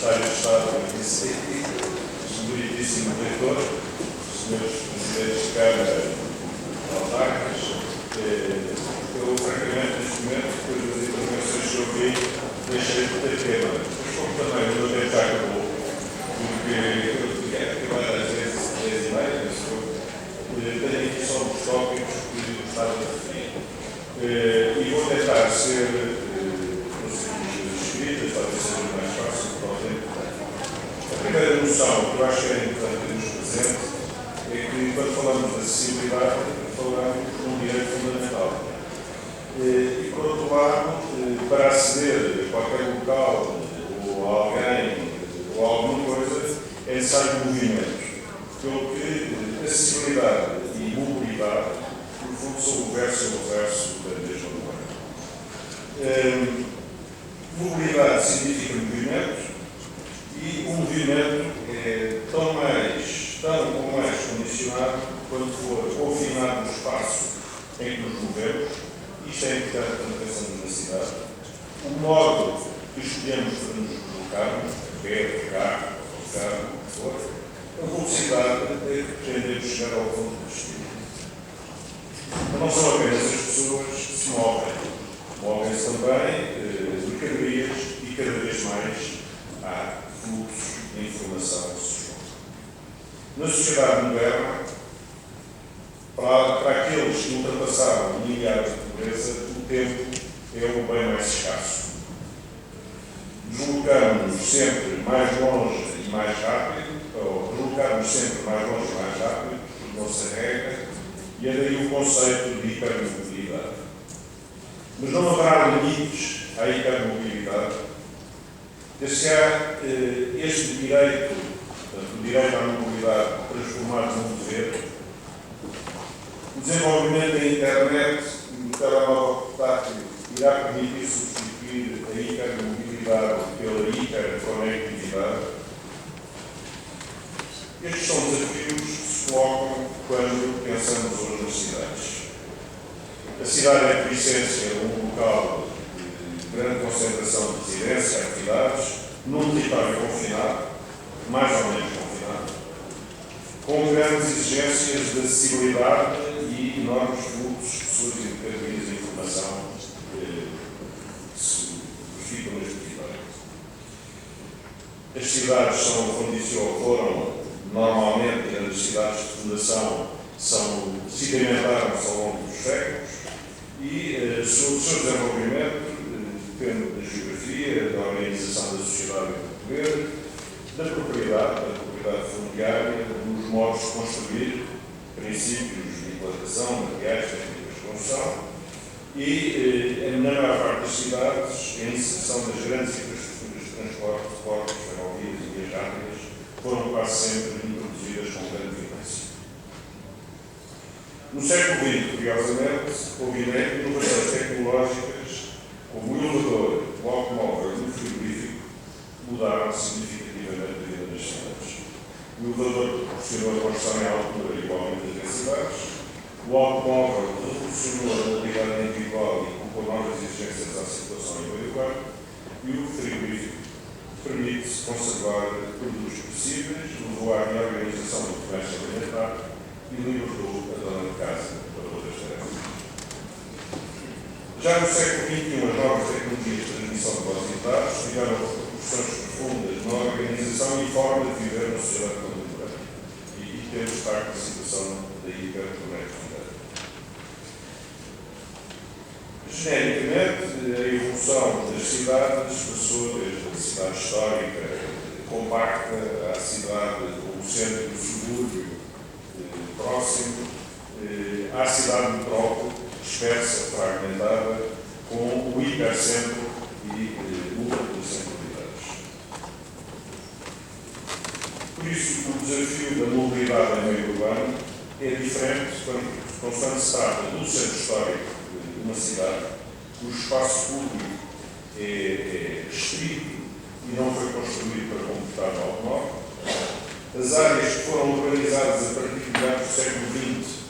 Secretário de Estado da PCI, Excelentíssimo Reitor, Senhores Presidentes de Câmara, autarcas, eu, francamente, neste momento, depois das intervenções que eu vi, deixei de ter tema. Mas, como também o meu tempo já acabou, porque eu tinha acabado às vezes 10h30, tenho aqui só uns tópicos que gostava de referir. E vou tentar ser escritas, talvez seja mais fácil para o tempo. A primeira noção que eu acho que é importante termos presente é que, quando falamos de acessibilidade, falamos de um direito fundamental. E, por outro lado, para aceder a qualquer local ou a alguém ou a alguma coisa, é necessário movimento. Pelo que acessibilidade e mobilidade, no fundo, são o verso e o reverso da mesma moeda. Mobilidade significa movimento, e o movimento é tão ou mais condicionado quando for confinado no espaço em que nos movemos. Isto é importante quando pensamos na cidade. O modo que escolhemos para nos deslocarmos, a pé, de carro, o que for, a velocidade a que pretendemos chegar ao ponto de destino. Mas não são apenas as pessoas que se movem. Movem-se também mercadorias e cada vez mais há fluxos de informação social. Na sociedade moderna, para aqueles que ultrapassaram o limiar de pobreza, o tempo é o bem mais escasso. Deslocamos-nos sempre mais longe e mais rápido, ou deslocarmos sempre mais longe e mais rápido, porque não se arrega, e é daí o conceito de hipermobilidade. Mas não haverá limites à hipermobilidade, desde que há este direito, portanto, o direito à mobilidade transformado num dever. O desenvolvimento da internet e do telemóvel portátil irá permitir substituir a hipermobilidade pela hiperconectividade. Estes são desafios que se colocam quando pensamos hoje nas cidades. A cidade é, por essência, um local de grande concentração de residência e atividades, num território confinado, mais ou menos confinado, com grandes exigências de acessibilidade e enormes fluxos de pessoas e mercadorias de informação que se verificam neste território. As cidades foram, normalmente, as cidades de fundação sedimentaram-se ao longo dos séculos e o seu desenvolvimento depende da geografia, da organização da sociedade e do poder, da propriedade fundiária, dos modos de construir, princípios de implantação, materiais, técnicas de construção e, na maior parte das cidades, a inserção das grandes infraestruturas de transporte, portos, ferrovias e vias rápidas foram quase sempre introduzidas com grande violência. No século XX, curiosamente, houve inovações tecnológicas como o elevador, o automóvel e o frigorífico mudaram significativamente a vida das cidades. O elevador proporcionou a construção em altura e o aumento das densidades. O automóvel revolucionou a mobilidade individual e colocou novas exigências à circulação em meio urbano. E o frigorífico permite conservar produtos possíveis, levou à reorganização do comércio alimentar e libertou a dona de casa para outras tarefas. Já no século XXI, as novas tecnologias de transmissão de voz e dados tiveram repercussões profundas na organização e forma de viver na sociedade contemporânea. E temos, de facto, a situação da hiperconectividade. Genericamente, a evolução das cidades passou desde a cidade histórica, compacta, à cidade como centro do subúrbio próximo, à cidade metrópole, dispersa, fragmentada, com o hipercentro e múltiplas centralidades. Por isso, o desafio da mobilidade em meio urbano é diferente quando se trata do centro histórico de uma cidade, cujo espaço público é restrito e não foi construído para comportar o automóvel. As áreas que foram urbanizadas a partir de meados do século XX,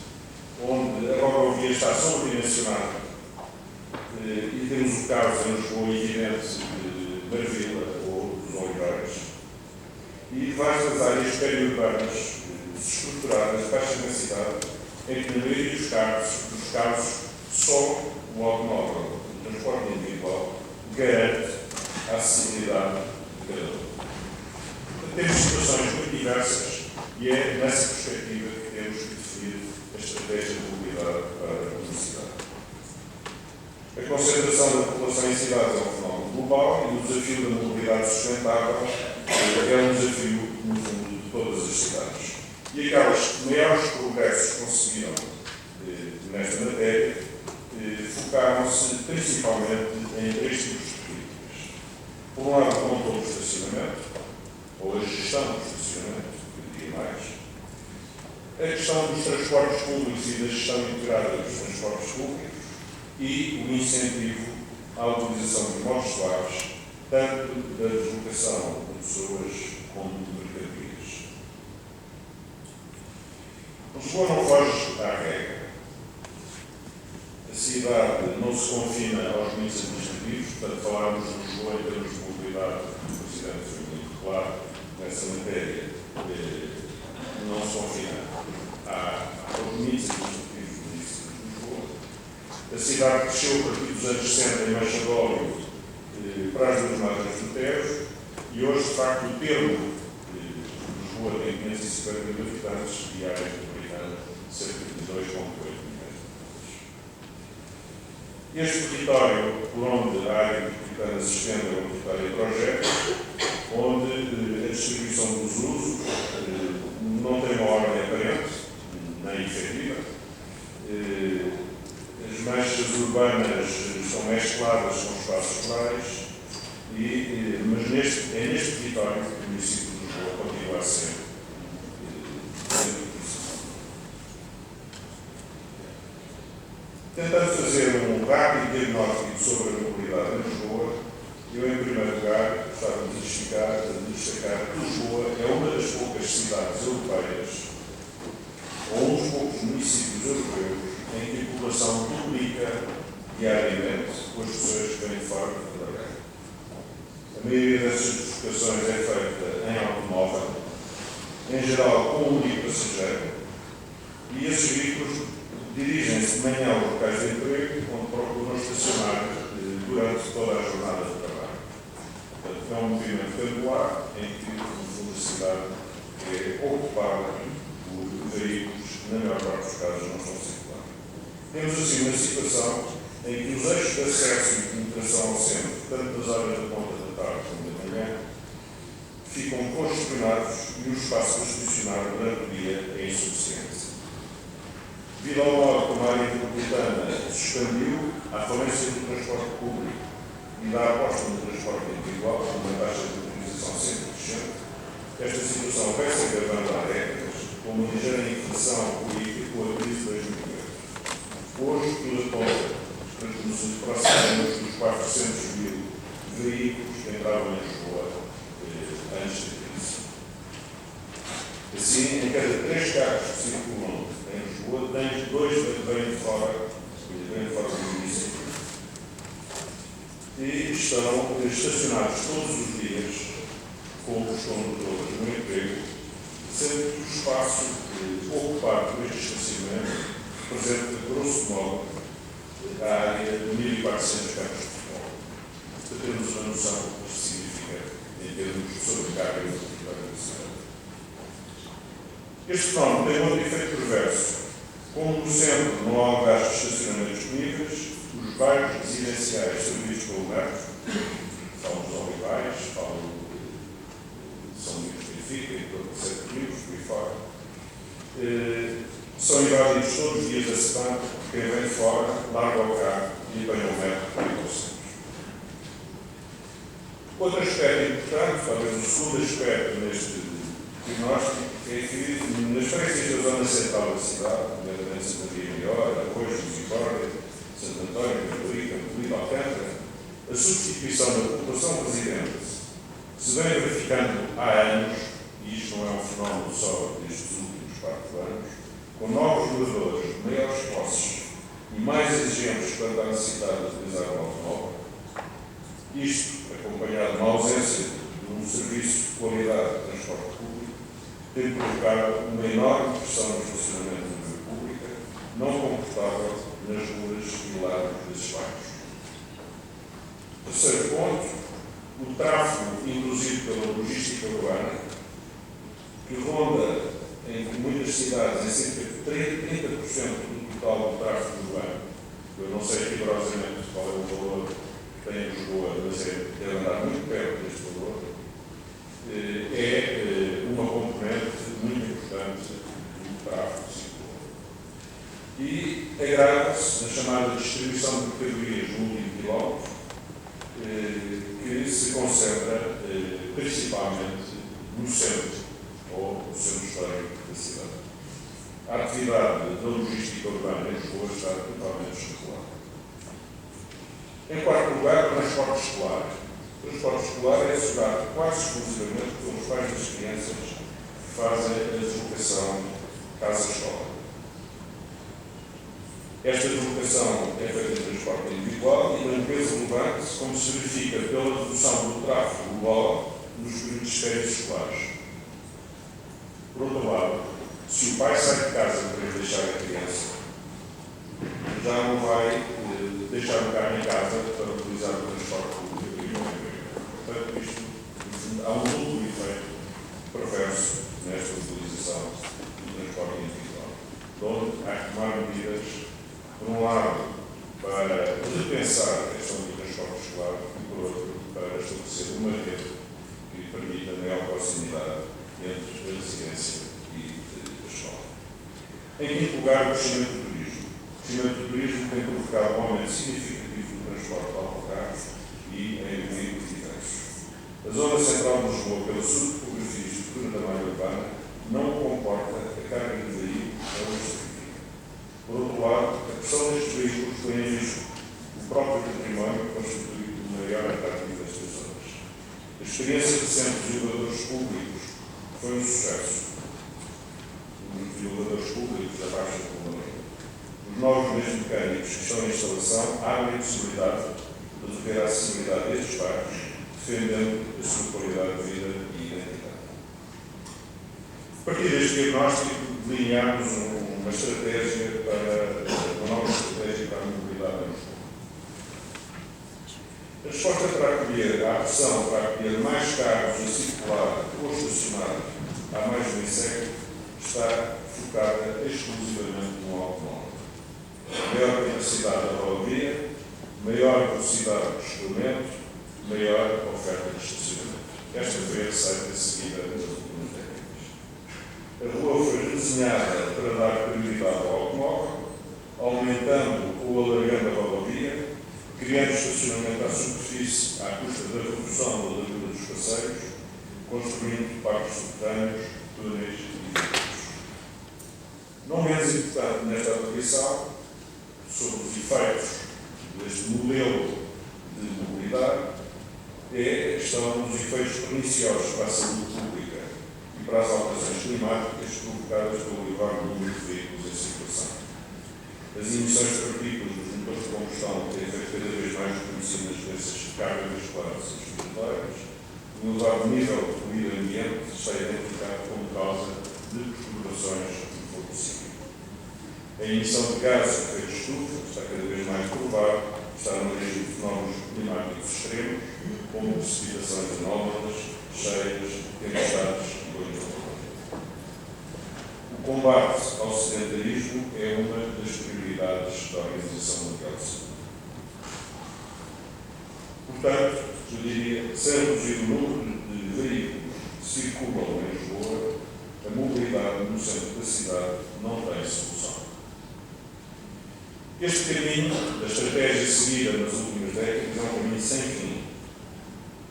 onde a rodovia está sobredimensionada, e temos o caso em Lisboa evidente de Marvila ou dos Oliveiras, áreas periurbanas estruturadas de baixa densidade, em que na maioria dos casos só o automóvel, o transporte individual, garante a acessibilidade de cada um. Temos situações muito diversas e é nessa perspectiva que temos que definir a estratégia de mobilidade para a cidade. A concentração da população em cidades é um fenómeno global e o desafio da mobilidade sustentável é um desafio, no fundo, de todas as cidades. E aquelas maiores progressos que conseguiram nesta matéria focaram-se principalmente em três tipos de políticas. Por um lado, o controle do estacionamento, ou a gestão do estacionamento, que diria mais, a questão dos transportes públicos e da gestão integrada dos transportes públicos e o incentivo à utilização de modos suaves, tanto da deslocação de pessoas como de mercadorias. Lisboa não foge à regra. A cidade não se confina aos limites administrativos, portanto, falarmos de Lisboa em termos de mobilidade, o Presidente foi muito claro nessa matéria, não se confina aos limites administrativos do município de Lisboa. A cidade cresceu a partir dos anos 60 em mancha de óleo para as duas margens do Tejo e hoje, de facto, o termo Lisboa tem 550 mil habitantes e a área metropolitana cerca de 2,8 milhões de habitantes. Este território, por onde a área metropolitana se estende, é um território em projeto, onde a distribuição dos usos não tem uma ordem aparente, nem efetiva. As manchas urbanas estão mescladas com espaços rurais, mas é neste território que o município de Lisboa continua a ser tentando fazer um rápido diagnóstico sobre a mobilidade em Lisboa. Eu, em primeiro lugar, gostava de destacar que Lisboa é uma das poucas cidades europeias, ou um dos poucos municípios europeus, em que a população duplica diariamente com as pessoas que vêm de fora de trabalhar. A maioria dessas deslocações é feita em automóvel, em geral com um único passageiro, e esses veículos dirigem-se de manhã aos locais de emprego, onde procuram estacionar durante toda a jornada de trabalho. Portanto, é um movimento pendular em que, no fundo, a cidade é ocupada por veículos que, na maior parte dos casos, não estão circulando. Temos, assim, uma situação em que os eixos de acesso e penetração ao centro, tanto nas horas da ponta da tarde como da manhã, ficam congestionados e o espaço para estacionar durante o dia é insuficiente. Devido ao modo como a área metropolitana se expandiu, à falência do transporte público e da aposta no transporte individual, com uma taxa de utilização sempre crescente, esta situação vai se agravando há décadas, com uma ligeira inflação política com a crise de 2008. Hoje, tudo aponta para que nos aproximamos dos 400 mil veículos que entravam em Lisboa antes da crise. Assim, em cada 3 carros que circulam em Lisboa, tem 2 que vêm de fora do município e estão estacionados todos os dias com os condutores no emprego, sendo que o espaço ocupado por este estacionamento representa, grosso modo, a área de 1.400 campos de futebol. Para termos uma noção do que isto significa em termos de sobrecarga do território da cidade. Este fenómeno tem outro efeito perverso. Como no centro não há lugares de estacionamento disponíveis, os bairros residenciais servidos pelo metro, falo dos Olivais, falo de São Luís de Benfica e todo o Sete Rios, por aí fora, são invadidos todos os dias da semana por quem vem de fora, larga o carro e apanha o metro para ir ao centro. Outro aspecto importante, talvez o segundo aspecto neste diagnóstico, é que nas freguesias da zona central da cidade, nomeadamente Santa Maria Maior, Arroios, Misericórdia, Santo António, Caparica, Polido, Alcântara, a substituição da população residente se vem verificando há anos, e isto não é um fenómeno só destes últimos 4 anos, com novos moradores, maiores posses e mais exigentes quanto à necessidade de utilizar o automóvel. Isto acompanhado de uma ausência de um serviço de qualidade de transporte público, tem provocado uma enorme pressão no funcionamento da vida pública, não comportável nas ruas e lados desses bairros. Terceiro ponto, o tráfego induzido pela logística urbana, que ronda em muitas cidades em cerca de 30% do total do tráfego urbano. Eu não sei rigorosamente qual é o valor que tem em Lisboa, mas deve andar muito perto deste valor. É uma componente muito importante do tráfego circular. E agrava-se na chamada distribuição de mercadorias no último quilómetro, que se concentra principalmente no centro, ou no centro histórico da cidade. A atividade da logística urbana em Lisboa está totalmente desregulada. Em quarto lugar, o transporte escolar. O transporte escolar é assegurado quase exclusivamente pelos pais das crianças que fazem a deslocação casa-escola. Esta deslocação é feita em transporte individual e uma empresa relevante, como se verifica pela redução do tráfego global nos períodos de férias escolares. Por outro lado, se o pai sai de casa para ir deixar a criança, já não vai deixar o carro em casa para utilizar o transporte público. Portanto, isto, há um duplo efeito perverso nesta utilização do transporte individual, onde há que tomar medidas, por um lado, para repensar a questão do transporte escolar e, por outro, para estabelecer uma rede que permita a maior proximidade entre a residência e a escola. Em quinto lugar, o crescimento do turismo. O crescimento do turismo tem provocado um aumento significativo do transporte de autocarros e em veículos diversos. A zona central de Lisboa, pela sua topografia e estrutura da malha urbana, não comporta a carga de veículos ou justifica. Por outro lado, a pressão destes veículos põe em risco o próprio património que constitui o maior atrativo destas zonas. A experiência recente dos elevadores públicos foi um sucesso. Os elevadores públicos da Baixa Colônia. Os novos meios mecânicos que estão em instalação abrem a possibilidade de rever a acessibilidade destes bairros, defendendo a sua qualidade de vida e identidade. A partir deste diagnóstico, delineámos uma nova estratégia para a mobilidade em Lisboa. A resposta para acolher a pressão para acolher mais carros a circular ou estacionar há mais de meio século está focada exclusivamente no automóvel. Maior capacidade da rodovia, maior velocidade de descolamento, maior oferta de estacionamento. Esta foi a receita seguida nas últimas décadas. A rua foi redesenhada para dar prioridade ao automóvel, aumentando ou alargando a rodovia, criando estacionamento à superfície à custa da redução da largura dos passeios, construindo parques subterrâneos, túneis e viadutos. Não menos importante nesta avaliação, sobre os efeitos deste modelo de mobilidade, é a questão dos efeitos perniciosos para a saúde pública e para as alterações climáticas provocadas pelo elevado número de veículos em circulação. As emissões de partículas dos motores de combustão têm feito cada vez mais reconhecidas nas doenças de carga vascular e respiratórias. O elevado nível de poluído ambiente está identificado como causa de perturbações do fogo cíclico. A emissão de gases de efeito de estufa está cada vez mais provado, está no origem de fenómenos climáticos extremos, como precipitações anómalas, cheias, tempestades e banhos. O combate ao sedentarismo é uma das prioridades da Organização Mundial de Saúde. Portanto, eu diria, sem reduzir o número de veículos que circulam em Lisboa, a mobilidade no centro da cidade não tem solução. Este caminho da estratégia seguida nas últimas décadas é um caminho sem fim.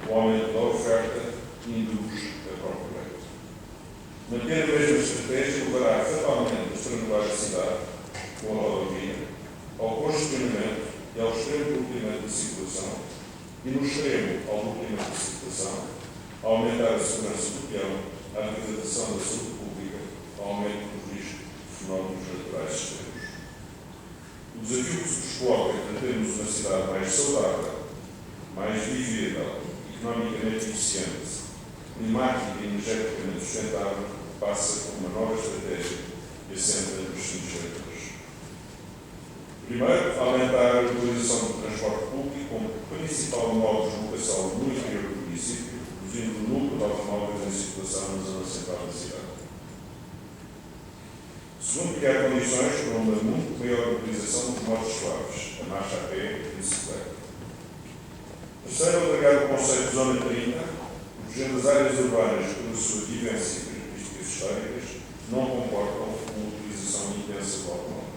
O aumento da oferta induz a procura. Manter a mesma estratégia levará fatalmente a estrangular a cidade, com a rodovia, ao congestionamento e ao extremo duplimento da circulação, e no extremo ao duplimento da circulação, a aumentar a segurança do peão, a degradação da saúde pública, ao aumento do risco de fenómenos naturais extremos. O desafio que se nos coloca de termos uma cidade mais saudável, mais vivível, economicamente eficiente, climática e energeticamente sustentável, passa por uma nova estratégia que assenta nos seguintes vetores. Primeiro, aumentar a utilização do transporte público como principal modo de deslocação no interior do município, reduzindo o número de automóveis em circulação na zona central da cidade. Segundo, criar condições para uma muito maior utilização dos modos suaves, a marcha a pé e a bicicleta. Terceiro, alargar o conceito de zona 30, protegendo as áreas urbanas pela sua vivência e características históricas, não comportam uma utilização intensa do automóvel.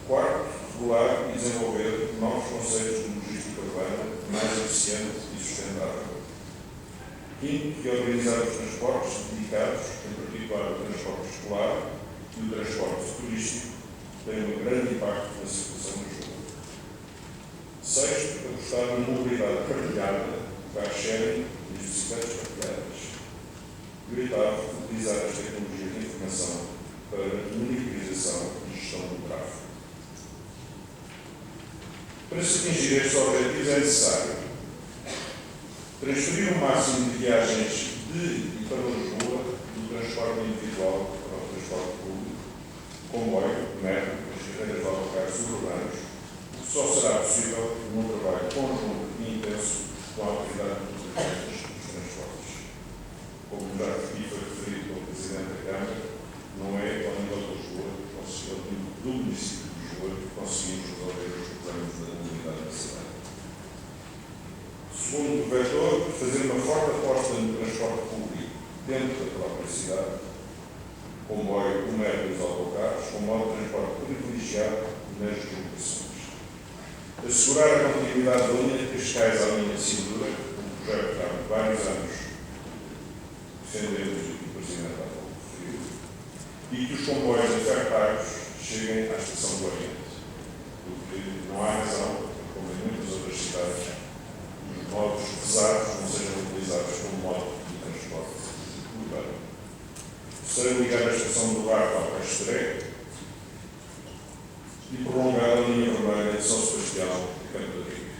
Quarto, regular e desenvolver novos conceitos de logística urbana mais eficiente e sustentável. Quinto, reorganizar os transportes dedicados, em particular o transporte escolar e o transporte turístico, que têm um grande impacto na circulação do jogo. Sexto, apostar na mobilidade partilhada, car sharing e as bicicletas partilhadas. E oitavo, utilizar as tecnologias de informação para monitorização e gestão do tráfego. Para se atingir estes objetivos é necessário transferir o máximo de viagens de e para Lisboa do transporte individual para o transporte público, comboio, metro, as carreiras de autocarros suburbanos, o que só será possível num trabalho conjunto e intenso com a autoridade dos transportes. Como já aqui foi referido pelo Presidente da Câmara, não é ao nível de Lisboa, ao nível do município de Lisboa, que conseguimos resolver os problemas da mobilidade da cidade. Segundo vetor, fazer uma forte aposta no transporte público dentro da própria cidade, comboio, o metro e os autocarros, com modo de transporte privilegiado nas deslocações. Assegurar a continuidade da linha de Cascais à linha de Cintura, um projeto que há vários anos defendemos e que o Presidente há pouco referiu, e que os comboios afertados cheguem à Estação do Oriente, porque não há razão, como em muitas outras cidades, os modos pesados não sejam utilizados como modo de transporte urbano. Terceiro, ligar a Estação do Barco ao Castoré e prolongar a linha vermelha de São Sebastião e Campo da Rica.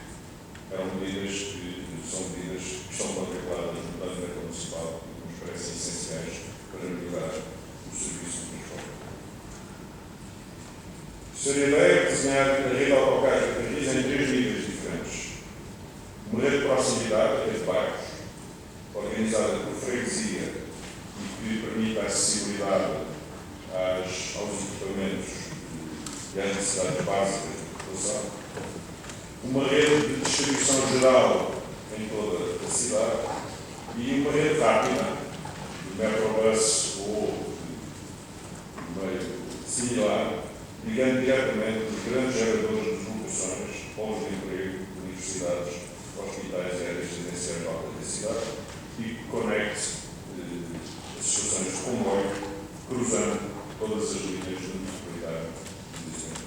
São medidas que estão contempladas no plano da Câmara Municipal e que nos parecem essenciais para melhorar o serviço de transporte. Terceira ideia é desenhar a rede autocarros de Paris em 3 níveis diferentes. Uma rede de proximidade, a rede de bairros, organizada por freguesia e que permita a acessibilidade aos equipamentos e às necessidades básicas de população. Uma rede de distribuição geral em toda a cidade e uma rede rápida, de metrobus ou de meio similar, ligando diretamente os grandes geradores de deslocações, postos de emprego, universidades, hospitais e áreas residenciais de alta densidade e que conecte as estações de comboio, cruzando todas as linhas de metropolitana e de centro.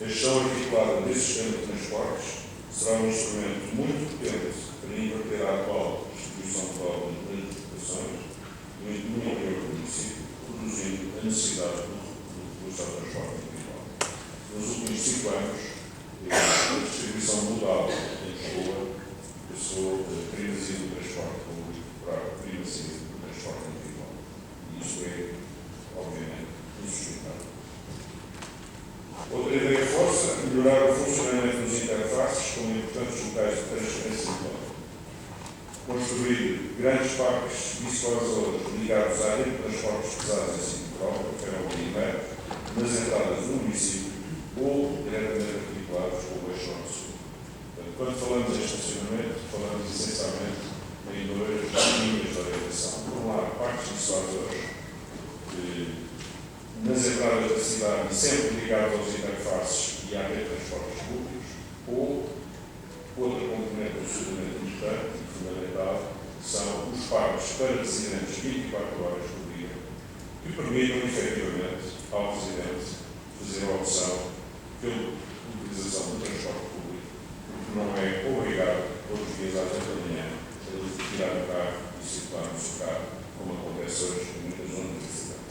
A gestão articulada desse sistema de transportes será um instrumento muito potente para inverter a atual distribuição de obras nas deslocações no interior do município, reduzindo a necessidade do transporte individual. Nos últimos 5 anos, a distribuição modal em Lisboa passou da primazia do transporte público para a primazia do transporte individual. E isso é, obviamente, insustentável. Outra ideia força, melhorar o funcionamento dos interfaces com importantes locais de transferência de modo. Construir grandes parques biciclosas ligados à rede de transportes pesados em sítio próprio, ferrovia e metro, nas entradas do município ou diretamente articulados com o eixo norte-sul. Quando falamos em estacionamento, falamos essencialmente em 2 linhas de orientação. Por um lado, parques biciclosas nas entradas da cidade e sempre ligados aos interfaces e à rede de transportes públicos, ou outra componente absolutamente importante e fundamental são os parques para residentes 24 horas por dia, que permitam efetivamente ao residente fazer a opção pela utilização do transporte público, porque não é obrigado todos os dias às 8 da manhã a tirar o carro e circular no seu carro, como acontece hoje em muitas zonas da cidade.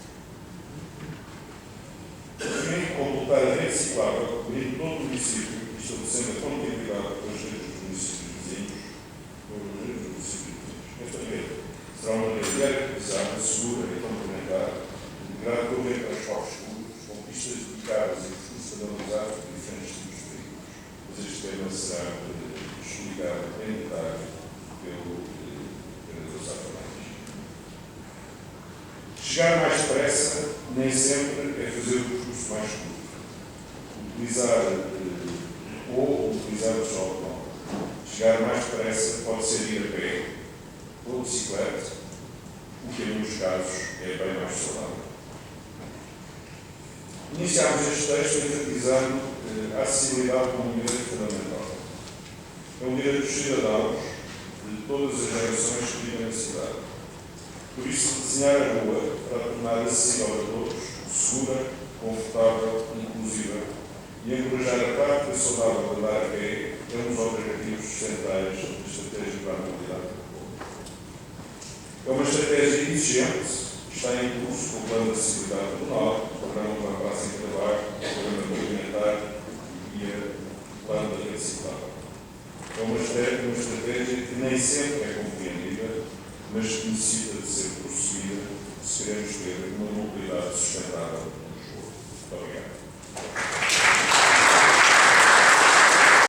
Também completar a rede ciclável, unindo todo o município e estabelecendo a continuidade com as redes dos municípios vizinhos, Esta rede também será explicado em detalhe pelo Vereador Sá Fernandes. Chegar mais depressa nem sempre é fazer o percurso mais curto. Utilizar o automóvel. Chegar mais depressa pode ser ir a pé ou bicicleta, o que em muitos casos é bem mais saudável. Iniciámos este texto enfatizando a acessibilidade como um direito fundamental. É um direito dos cidadãos de todas as gerações que vivem na cidade. Por isso, desenhar a rua para tornar acessível a todos, segura, confortável, inclusiva e encorajar a prática saudável de andar a pé é um dos objetivos centrais da estratégia para a mobilidade. É uma estratégia exigente, que está em curso com o Plano de Acessibilidade Comunal, o Programa de uma Praça em Trabalho, o Programa Mobilimentar e o Plano da Rede Cidade. É uma estratégia que nem sempre é compreendida, mas que necessita de ser prosseguida se queremos ter uma mobilidade sustentável em Lisboa. Muito obrigado.